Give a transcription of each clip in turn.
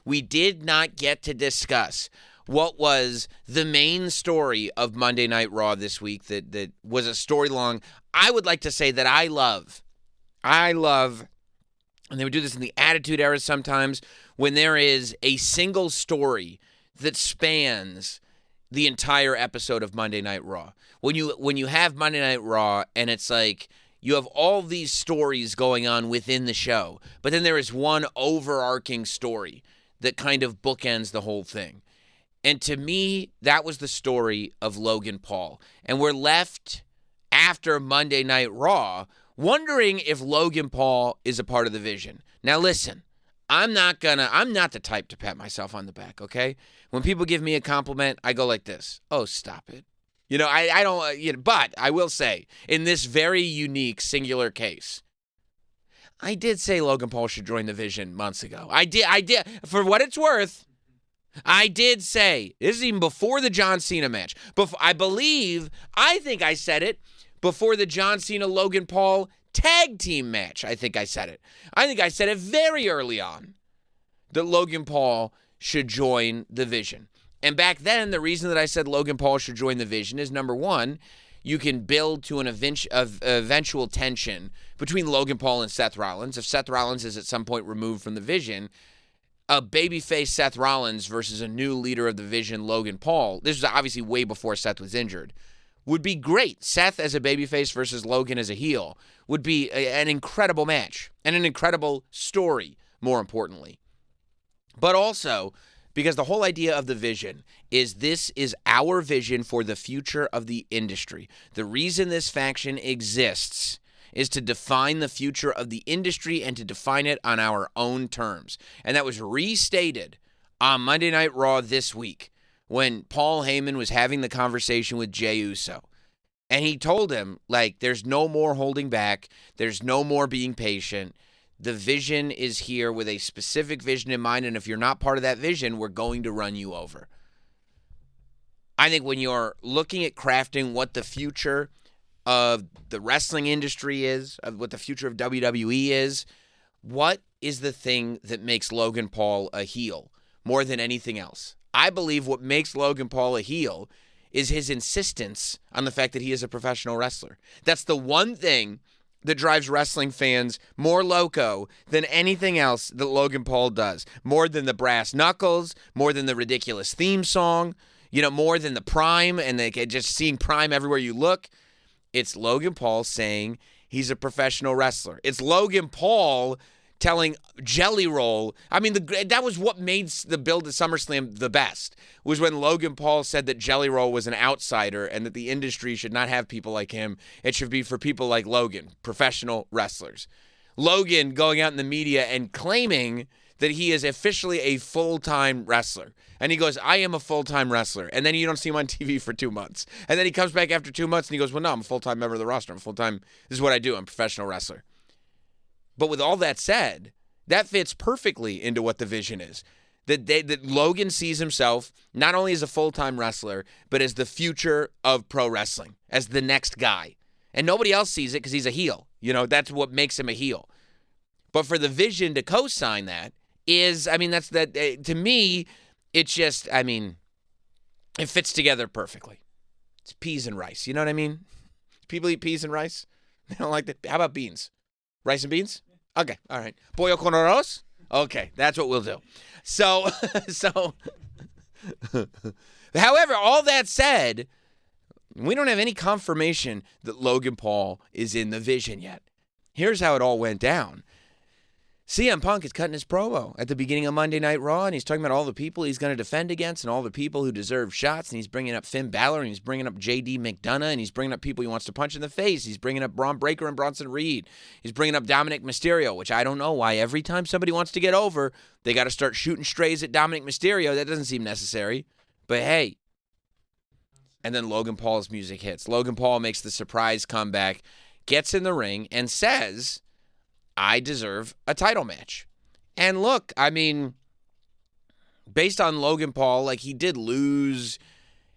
we did not get to discuss what was the main story of Monday Night Raw this week that was a story long. I would like to say that I love, and they would do this in the Attitude Era sometimes, when there is a single story that spans the entire episode of Monday Night Raw. When you have Monday Night Raw and it's like you have all these stories going on within the show, but then there is one overarching story that kind of bookends the whole thing. And to me, that was the story of Logan Paul. And we're left after Monday Night Raw wondering if Logan Paul is a part of the Vision. Now listen, I'm not the type to pat myself on the back, okay? When people give me a compliment, I go like this. Oh, stop it. I don't, but I will say, in this very unique, singular case, I did say Logan Paul should join the Vision months ago. I did. For what it's worth, I did say, this is even before the John Cena match. I think I said it before the John Cena-Logan Paul tag team match. I think I said it. I think I said it very early on that Logan Paul should join the Vision. And back then, the reason that I said Logan Paul should join the Vision is, number one, you can build to an eventual tension between Logan Paul and Seth Rollins. If Seth Rollins is at some point removed from the Vision, a babyface Seth Rollins versus a new leader of the Vision, Logan Paul, this was obviously way before Seth was injured, would be great. Seth as a babyface versus Logan as a heel would be an incredible match and an incredible story, more importantly. But also, because the whole idea of the Vision is this is our vision for the future of the industry. The reason this faction exists is to define the future of the industry and to define it on our own terms. And that was restated on Monday Night Raw this week when Paul Heyman was having the conversation with Jey Uso. And he told him, like, there's no more holding back. There's no more being patient. The Vision is here with a specific vision in mind, and if you're not part of that vision, we're going to run you over. I think when you're looking at crafting what the future of the wrestling industry is, of what the future of WWE is, what is the thing that makes Logan Paul a heel more than anything else? I believe what makes Logan Paul a heel is his insistence on the fact that he is a professional wrestler. That's the one thing that drives wrestling fans more loco than anything else that Logan Paul does. More than the brass knuckles, more than the ridiculous theme song, more than the Prime and just seeing Prime everywhere you look. It's Logan Paul saying he's a professional wrestler. It's Logan Paul telling Jelly Roll. I mean, that was what made the build to SummerSlam the best, was when Logan Paul said that Jelly Roll was an outsider and that the industry should not have people like him. It should be for people like Logan, professional wrestlers. Logan going out in the media and claiming that he is officially a full-time wrestler. And he goes, I am a full-time wrestler. And then you don't see him on TV for 2 months. And then he comes back after 2 months and he goes, well, no, I'm a full-time member of the roster. I'm full-time. This is what I do. I'm a professional wrestler. But with all that said, that fits perfectly into what the Vision is. That Logan sees himself not only as a full-time wrestler, but as the future of pro wrestling, as the next guy. And nobody else sees it because he's a heel. That's what makes him a heel. But for the Vision to co-sign that is, to me, it's just, it fits together perfectly. It's peas and rice. You know what I mean? People eat peas and rice. They don't like that. How about beans? Rice and beans? Okay, all right. Pollo con arroz? Okay, that's what we'll do. So, however, all that said, we don't have any confirmation that Logan Paul is in the Vision yet. Here's how it all went down. CM Punk is cutting his promo at the beginning of Monday Night Raw, and he's talking about all the people he's going to defend against and all the people who deserve shots, and he's bringing up Finn Balor, and he's bringing up J.D. McDonough, and he's bringing up people he wants to punch in the face. He's bringing up Braun Breaker and Bronson Reed. He's bringing up Dominic Mysterio, which I don't know why every time somebody wants to get over, they got to start shooting strays at Dominic Mysterio. That doesn't seem necessary, but hey. And then Logan Paul's music hits. Logan Paul makes the surprise comeback, gets in the ring, and says, I deserve a title match. And look, based on Logan Paul, he did lose.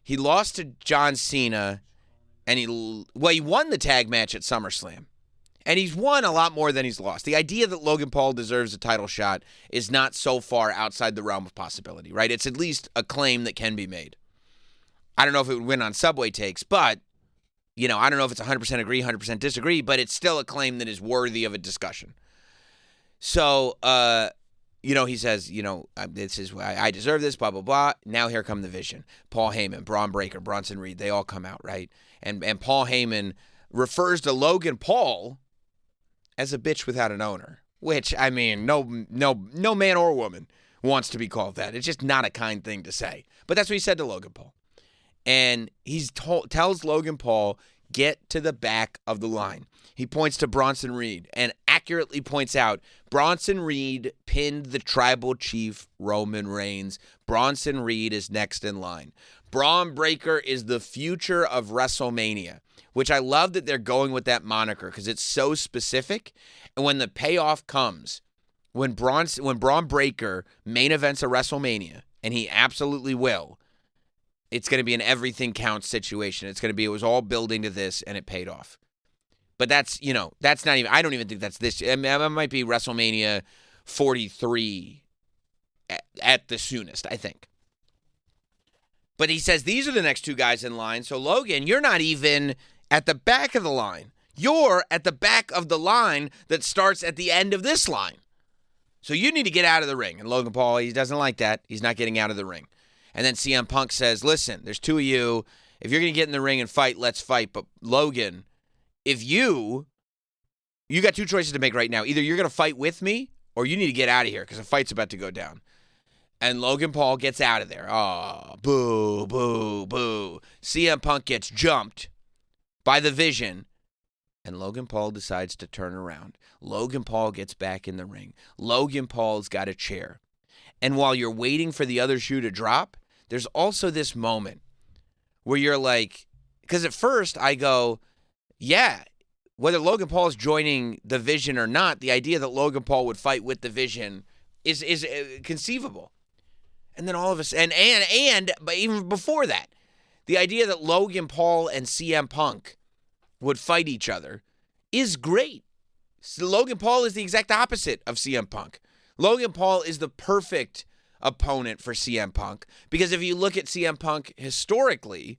He lost to John Cena, and he won the tag match at SummerSlam. And he's won a lot more than he's lost. The idea that Logan Paul deserves a title shot is not so far outside the realm of possibility, right? It's at least a claim that can be made. I don't know if it would win on Subway Takes, but, I don't know if it's 100% agree, 100% disagree, but it's still a claim that is worthy of a discussion. So, he says, this is I deserve this, blah, blah, blah. Now here come the Vision. Paul Heyman, Braun Breaker, Bronson Reed, they all come out, right? And Paul Heyman refers to Logan Paul as a bitch without an owner, which, no man or woman wants to be called that. It's just not a kind thing to say. But that's what he said to Logan Paul. And he tells Logan Paul, get to the back of the line. He points to Bronson Reed and accurately points out Bronson Reed pinned the tribal chief Roman Reigns. Bronson Reed is next in line. Braun Breaker is the future of WrestleMania, which I love that they're going with that moniker because it's so specific. And when the payoff comes, when Braun Breaker main events a WrestleMania, and he absolutely will, it's going to be an everything counts situation. It's going to be, it was all building to this, and it paid off. But that's not even, I don't even think that's this. It might be WrestleMania 43 at the soonest, I think. But he says these are the next two guys in line. So, Logan, you're not even at the back of the line. You're at the back of the line that starts at the end of this line. So you need to get out of the ring. And Logan Paul, he doesn't like that. He's not getting out of the ring. And then CM Punk says, listen, there's two of you. If you're going to get in the ring and fight, let's fight. But Logan, if you got two choices to make right now. Either you're going to fight with me or you need to get out of here because a fight's about to go down. And Logan Paul gets out of there. Oh, boo, boo, boo. CM Punk gets jumped by the Vision. And Logan Paul decides to turn around. Logan Paul gets back in the ring. Logan Paul's got a chair. And while you're waiting for the other shoe to drop, there's also this moment where you're like, because at first I go, yeah, whether Logan Paul is joining the Vision or not, the idea that Logan Paul would fight with the Vision is conceivable. And then all of a sudden, but even before that, the idea that Logan Paul and CM Punk would fight each other is great. So Logan Paul is the exact opposite of CM Punk. Logan Paul is the perfect opponent for CM Punk because if you look at CM Punk historically,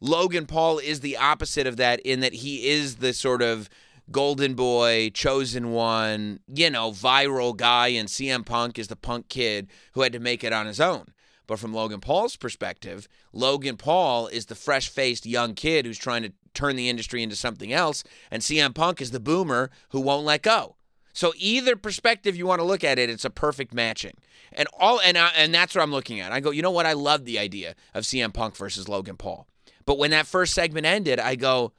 Logan Paul is the opposite of that in that he is the sort of golden boy, chosen one, viral guy, and CM Punk is the punk kid who had to make it on his own. But from Logan Paul's perspective, Logan Paul is the fresh-faced young kid who's trying to turn the industry into something else, and CM Punk is the boomer who won't let go. So either perspective you want to look at it, it's a perfect matching. And that's what I'm looking at. I go, you know what? I love the idea of CM Punk versus Logan Paul. But when that first segment ended, I go,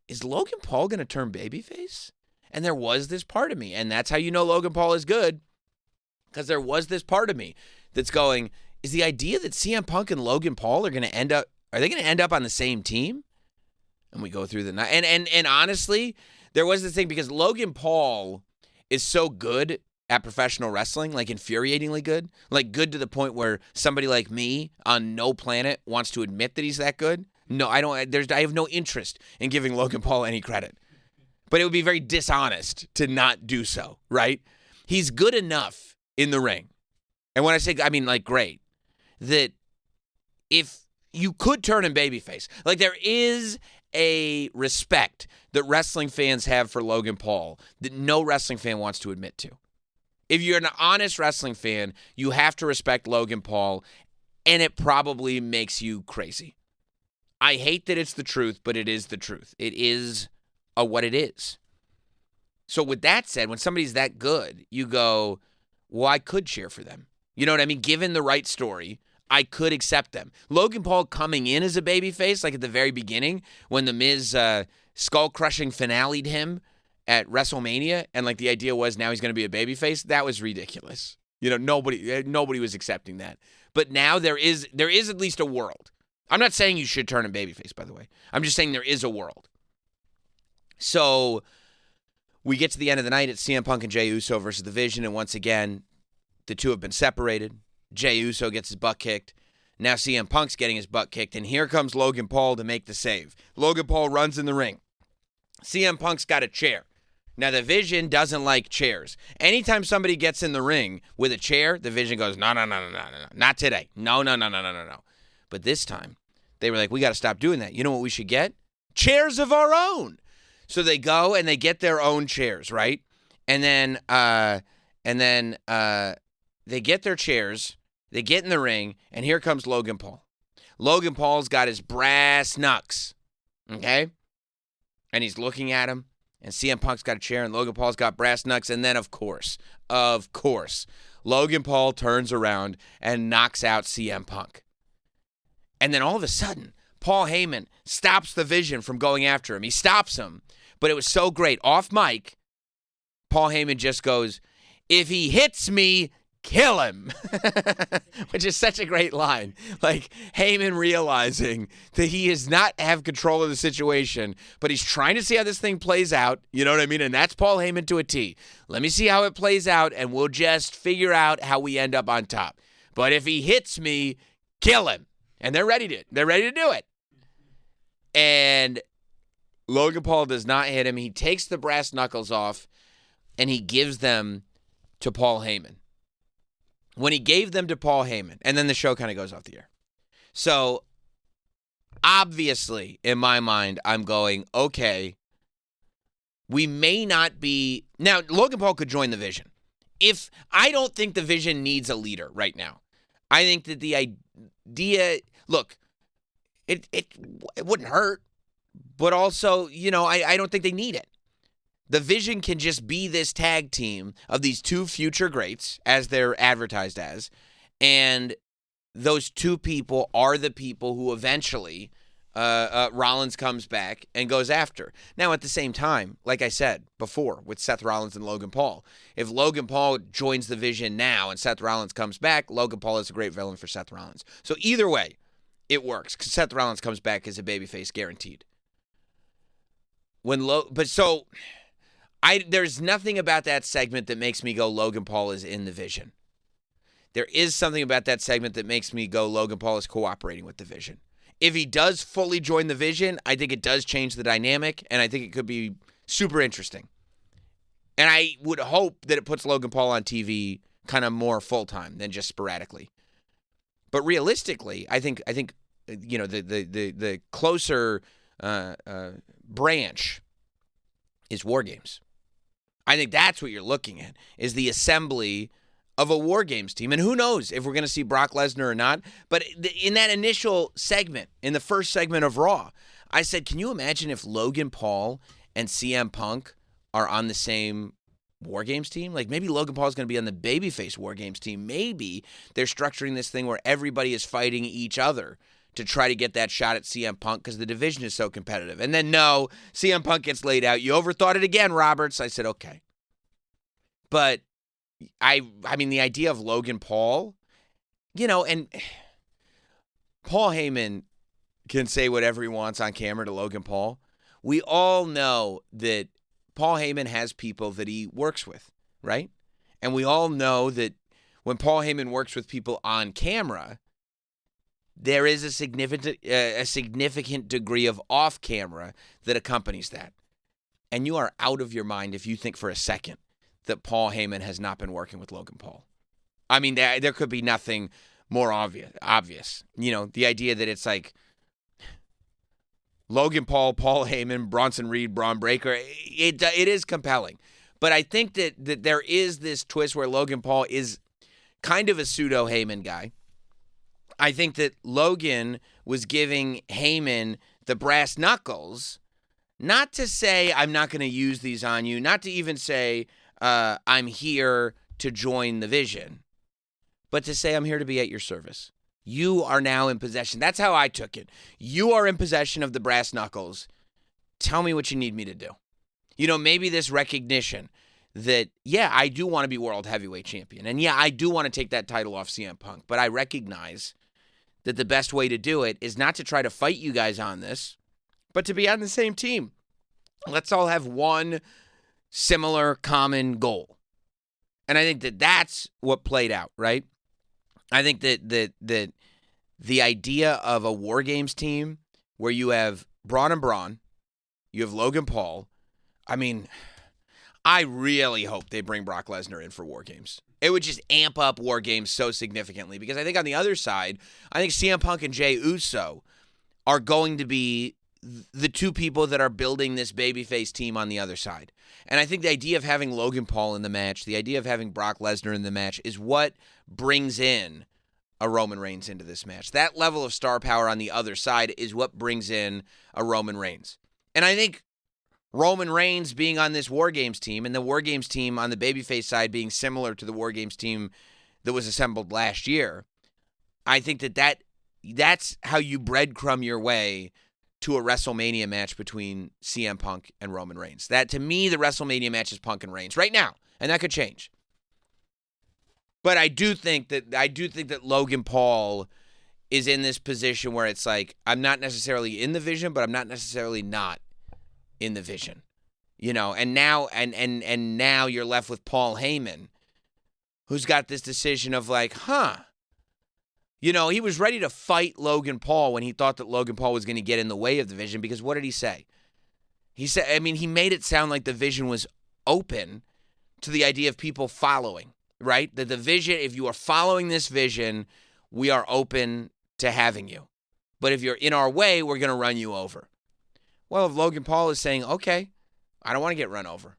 is Logan Paul going to turn babyface? And there was this part of me, and that's how you know Logan Paul is good, because there was this part of me that's going, is the idea that CM Punk and Logan Paul are they going to end up on the same team? And we go through the night. And honestly, there was this thing because Logan Paul is so good at professional wrestling, like infuriatingly good, like good to the point where somebody like me on no planet wants to admit that he's that good. No, I don't. I have no interest in giving Logan Paul any credit. But it would be very dishonest to not do so, right? He's good enough in the ring. And when I say, I mean, like, great, that if you could turn him babyface, like there is a respect that wrestling fans have for Logan Paul that no wrestling fan wants to admit to. If you're an honest wrestling fan, you have to respect Logan Paul, and it probably makes you crazy. I hate that it's the truth, but it is the truth. It is what it is. So with that said, when somebody's that good, you go, well, I could cheer for them. You know what I mean? Given the right story, I could accept them. Logan Paul coming in as a babyface, like at the very beginning, when The Miz skull-crushing finale'd him at WrestleMania, and like the idea was now he's going to be a babyface, that was ridiculous. Nobody was accepting that. But now there is at least a world. I'm not saying you should turn him babyface, by the way. I'm just saying there is a world. So we get to the end of the night. It's CM Punk and Jey Uso versus The Vision, and once again, the two have been separated. Jey Uso gets his butt kicked. Now CM Punk's getting his butt kicked, and here comes Logan Paul to make the save. Logan Paul runs in the ring. CM Punk's got a chair. Now, the Vision doesn't like chairs. Anytime somebody gets in the ring with a chair, the Vision goes, no, not today. No. But this time, they were like, we got to stop doing that. You know what we should get? Chairs of our own. So they go and they get their own chairs, right? And then they get their chairs, they get in the ring, and here comes Logan Paul. Logan Paul's got his brass knucks, okay? And he's looking at him, and CM Punk's got a chair, and Logan Paul's got brass knucks, and then, of course, Logan Paul turns around and knocks out CM Punk. And then all of a sudden, Paul Heyman stops the Vision from going after him. He stops him, but it was so great. Off mic, Paul Heyman just goes, if he hits me, kill him, which is such a great line. Like Heyman realizing that he does not have control of the situation, but he's trying to see how this thing plays out. You know what I mean? And that's Paul Heyman to a T. Let me see how it plays out, and we'll just figure out how we end up on top. But if he hits me, kill him. And they're ready to do it. And Logan Paul does not hit him. He takes the brass knuckles off, and he gives them to Paul Heyman. When he gave them to Paul Heyman, and then the show kind of goes off the air. So, obviously, in my mind, I'm going, okay, we may not be... Now, Logan Paul could join the Vision. I don't think the Vision needs a leader right now. I think that the idea... Look, it wouldn't hurt, but also, I don't think they need it. The Vision can just be this tag team of these two future greats, as they're advertised as, and those two people are the people who eventually Rollins comes back and goes after. Now, at the same time, like I said before with Seth Rollins and Logan Paul, if Logan Paul joins the Vision now and Seth Rollins comes back, Logan Paul is a great villain for Seth Rollins. So either way, it works because Seth Rollins comes back as a babyface guaranteed. There's nothing about that segment that makes me go Logan Paul is in the Vision. There is something about that segment that makes me go Logan Paul is cooperating with the Vision. If he does fully join the Vision, I think it does change the dynamic, and I think it could be super interesting. And I would hope that it puts Logan Paul on TV kind of more full-time than just sporadically. But realistically, I think the closer branch is War Games. I think that's what you're looking at, is the assembly of a War Games team. And who knows if we're going to see Brock Lesnar or not. But in that initial segment, in the first segment of Raw, I said, can you imagine if Logan Paul and CM Punk are on the same War Games team? Like maybe Logan Paul is going to be on the babyface War Games team. Maybe they're structuring this thing where everybody is fighting each other to try to get that shot at CM Punk because the division is so competitive. And then, no, CM Punk gets laid out. You overthought it again, Roberts. I said, okay. But, I mean, the idea of Logan Paul, and Paul Heyman can say whatever he wants on camera to Logan Paul. We all know that Paul Heyman has people that he works with, right? And we all know that when Paul Heyman works with people on camera, there is a significant degree of off-camera that accompanies that. And you are out of your mind if you think for a second that Paul Heyman has not been working with Logan Paul. I mean, there could be nothing more obvious. The idea that it's like Logan Paul, Paul Heyman, Bronson Reed, Braun Breaker, it is compelling. But I think that there is this twist where Logan Paul is kind of a pseudo-Heyman guy. I think that Logan was giving Heyman the brass knuckles, not to say I'm not going to use these on you, not to even say I'm here to join the Vision, but to say I'm here to be at your service. You are now in possession. That's how I took it. You are in possession of the brass knuckles. Tell me what you need me to do. Maybe this recognition that, yeah, I do want to be world heavyweight champion. And yeah, I do want to take that title off CM Punk, but I recognize that the best way to do it is not to try to fight you guys on this, but to be on the same team. Let's all have one similar common goal. And I think that that's what played out, right? I think that the idea of a War Games team where you have Braun and Braun, you have Logan Paul, I mean, I really hope they bring Brock Lesnar in for War Games. It would just amp up War Games so significantly because I think on the other side, I think CM Punk and Jey Uso are going to be the two people that are building this babyface team on the other side. And I think the idea of having Logan Paul in the match, the idea of having Brock Lesnar in the match is what brings in a Roman Reigns into this match. That level of star power on the other side is what brings in a Roman Reigns. And I think Roman Reigns being on this War Games team and the War Games team on the babyface side being similar to the War Games team that was assembled last year, I think that's how you breadcrumb your way to a WrestleMania match between CM Punk and Roman Reigns. That, to me, the WrestleMania match is Punk and Reigns right now, and that could change. But I do think that Logan Paul is in this position where it's like, I'm not necessarily in the vision, but I'm not necessarily not in the vision. You know, and now now you're left with Paul Heyman, who's got this decision of like, you know, he was ready to fight Logan Paul when he thought that Logan Paul was going to get in the way of the vision because what did he say? He said, I mean, he made it sound like the vision was open to the idea of people following, right? That the vision, if you are following this vision, we are open to having you. But if you're in our way, we're going to run you over. Well, if Logan Paul is saying, okay, I don't want to get run over.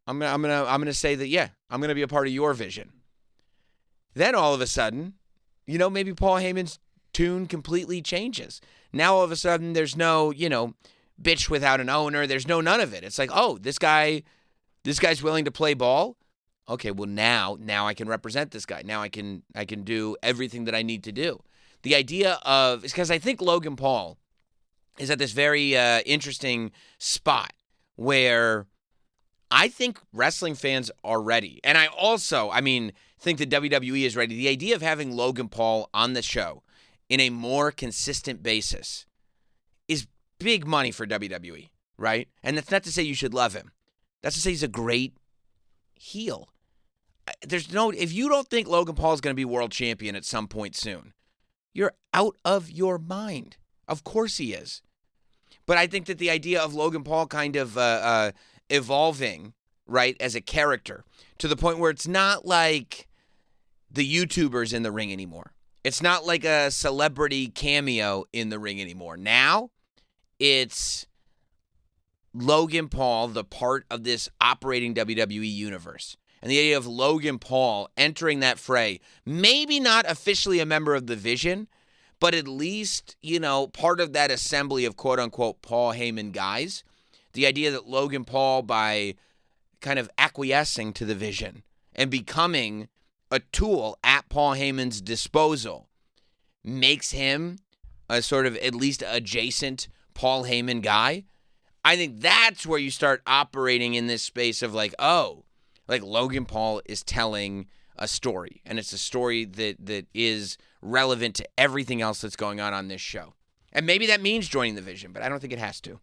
I'm gonna say that, yeah, I'm going to be a part of your vision. Then all of a sudden, you know, maybe Paul Heyman's tune completely changes. Now all of a sudden there's no, you know, bitch without an owner. There's no none of it. It's like, oh, this guy's willing to play ball. Okay, well now I can represent this guy. Now I can do everything that I need to do. The idea of, it's because I think Logan Paul is at this very interesting spot where I think wrestling fans are ready. And I also, think the WWE is ready. The idea of having Logan Paul on the show in a more consistent basis is big money for WWE, right? And that's not to say you should love him. That's to say he's a great heel. If you don't think Logan Paul is going to be world champion at some point soon, you're out of your mind. Of course he is. But I think that the idea of Logan Paul kind of evolving, right, as a character to the point where it's not like the YouTubers in the ring anymore. It's not like a celebrity cameo in the ring anymore. Now, it's Logan Paul, the part of this operating WWE universe. And the idea of Logan Paul entering that fray, maybe not officially a member of the Vision, but at least, you know, part of that assembly of quote-unquote Paul Heyman guys. The idea that Logan Paul, by kind of acquiescing to the Vision and becoming a tool at Paul Heyman's disposal, makes him a sort of at least adjacent Paul Heyman guy. I think that's where you start operating in this space of like, oh, like Logan Paul is telling a story, and it's a story that is relevant to everything else that's going on this show. And maybe that means joining the Vision, but I don't think it has to.